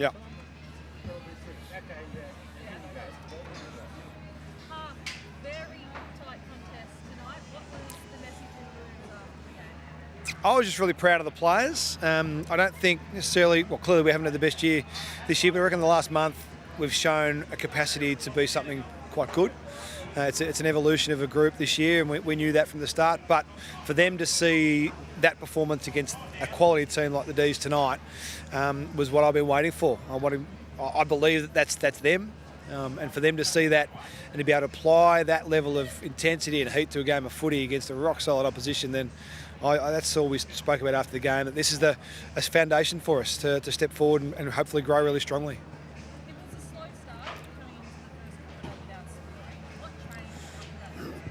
Yeah. Very tight contest tonight. What was the message in the room after the game? I was just really proud of the players. I don't think necessarily, well, clearly we haven't had the best year this year, but I reckon the last month we've shown a capacity to be something quite good. It's an evolution of a group this year, and we knew that from the start. But for them to see that performance against a quality team like the D's tonight was what I've been waiting for. I believe that's them, and for them to see that and to be able to apply that level of intensity and heat to a game of footy against a rock-solid opposition, then that's all we spoke about after the game, that this is a foundation for us to step forward and hopefully grow really strongly. It was a slow start coming into the first quarter without scoring. What changed from that first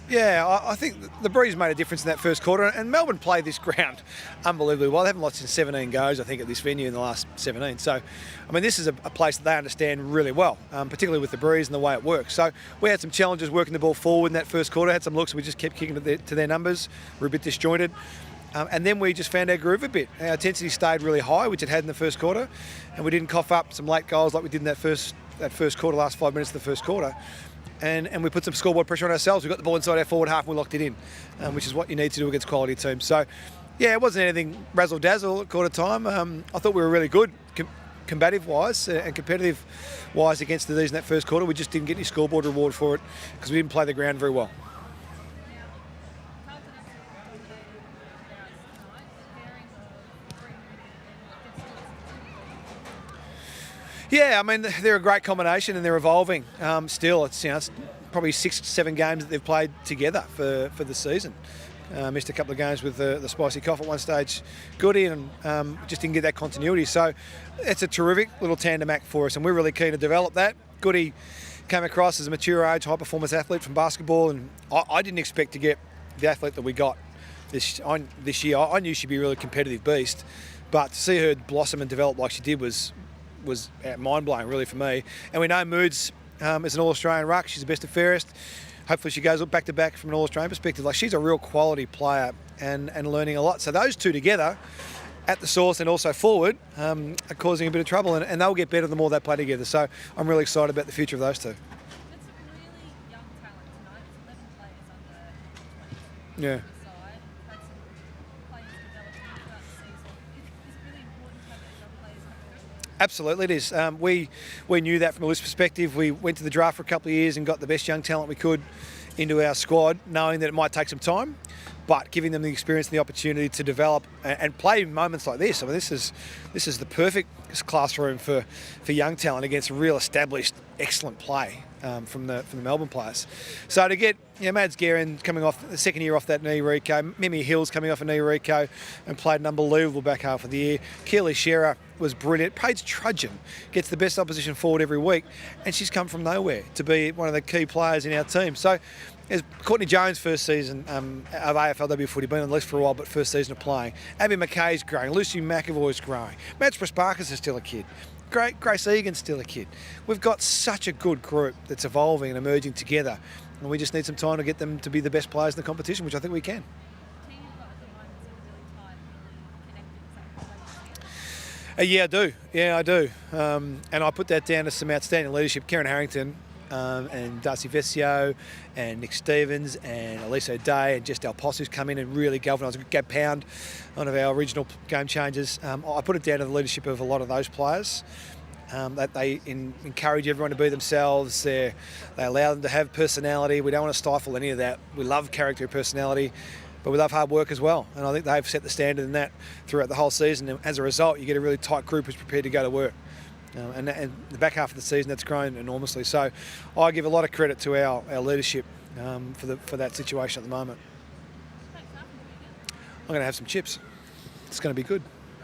Yeah, I think the breeze made a difference in that first quarter, and Melbourne played this ground unbelievably well. They haven't lost in 17 goes, I think, at this venue in the last 17. So, I mean, this is a place that they understand really well, particularly with the breeze and the way it works. So we had some challenges working the ball forward in that first quarter, had some looks, and we just kept kicking to their numbers. We're a bit disjointed. And then we just found our groove a bit. Our intensity stayed really high, which it had in the first quarter, and we didn't cough up some late goals like we did in that first quarter, last 5 minutes of the first quarter. And we put some scoreboard pressure on ourselves. We got the ball inside our forward half and we locked it in, which is what you need to do against quality teams. So, yeah, it wasn't anything razzle-dazzle at quarter time. I thought we were really good, combative-wise and competitive-wise against the D's in that first quarter. We just didn't get any scoreboard reward for it because we didn't play the ground very well. Yeah, I mean, they're a great combination and they're evolving. Still, it's probably 6 to 7 games that they've played together for the season. Missed a couple of games with the spicy cough at one stage, Goody, and just didn't get that continuity. So it's a terrific little tandem act for us, and we're really keen to develop that. Goody came across as a mature age, high-performance athlete from basketball, and I didn't expect to get the athlete that we got this year. I knew she'd be a really competitive beast, but to see her blossom and develop like she did was mind-blowing, really, for me. And we know Moods is an All-Australian ruck. She's the best and fairest. Hopefully she goes back-to-back from an All-Australian perspective. Like, she's a real quality player and learning a lot. So those two together, at the source and also forward, are causing a bit of trouble, and they'll get better the more they play together. So I'm really excited about the future of those two. That's a really young talent tonight. It's 11 players under 22. Yeah. Absolutely, it is. We knew that from a list perspective. We went to the draft for a couple of years and got the best young talent we could into our squad, knowing that it might take some time, but giving them the experience and the opportunity to develop and play in moments like this. I mean, this is the perfect classroom for young talent against real established, excellent play from the Melbourne players. So to get Mads Guerin coming off the second year off that knee reco, Mimi Hills coming off a knee reco and played an unbelievable back half of the year. Keely Shearer was brilliant. Paige Trudgeon gets the best opposition forward every week, and she's come from nowhere to be one of the key players in our team. So as Courtney Jones' first season of AFLW footy, been on the list for a while, but first season of playing. Abby McKay's growing. Lucy McAvoy's growing. Mats Prasparkas is still a kid. Grace Egan's still a kid. We've got such a good group that's evolving and emerging together, and we just need some time to get them to be the best players in the competition, which I think we can. Yeah, I do. Yeah, I do. And I put that down to some outstanding leadership. Karen Harrington and Darcy Vescio and Nick Stevens and Elise O'Day and Jess Del Posse, who's come in and really galvanised. Gab Pound, one of our original game changers. I put it down to the leadership of a lot of those players. That they encourage everyone to be themselves. They allow them to have personality. We don't want to stifle any of that. We love character and personality, but we love hard work as well. And I think they've set the standard in that throughout the whole season. And as a result, you get a really tight group who's prepared to go to work. And the back half of the season, that's grown enormously. So I give a lot of credit to our leadership for that situation at the moment. I'm going to have some chips. It's going to be good.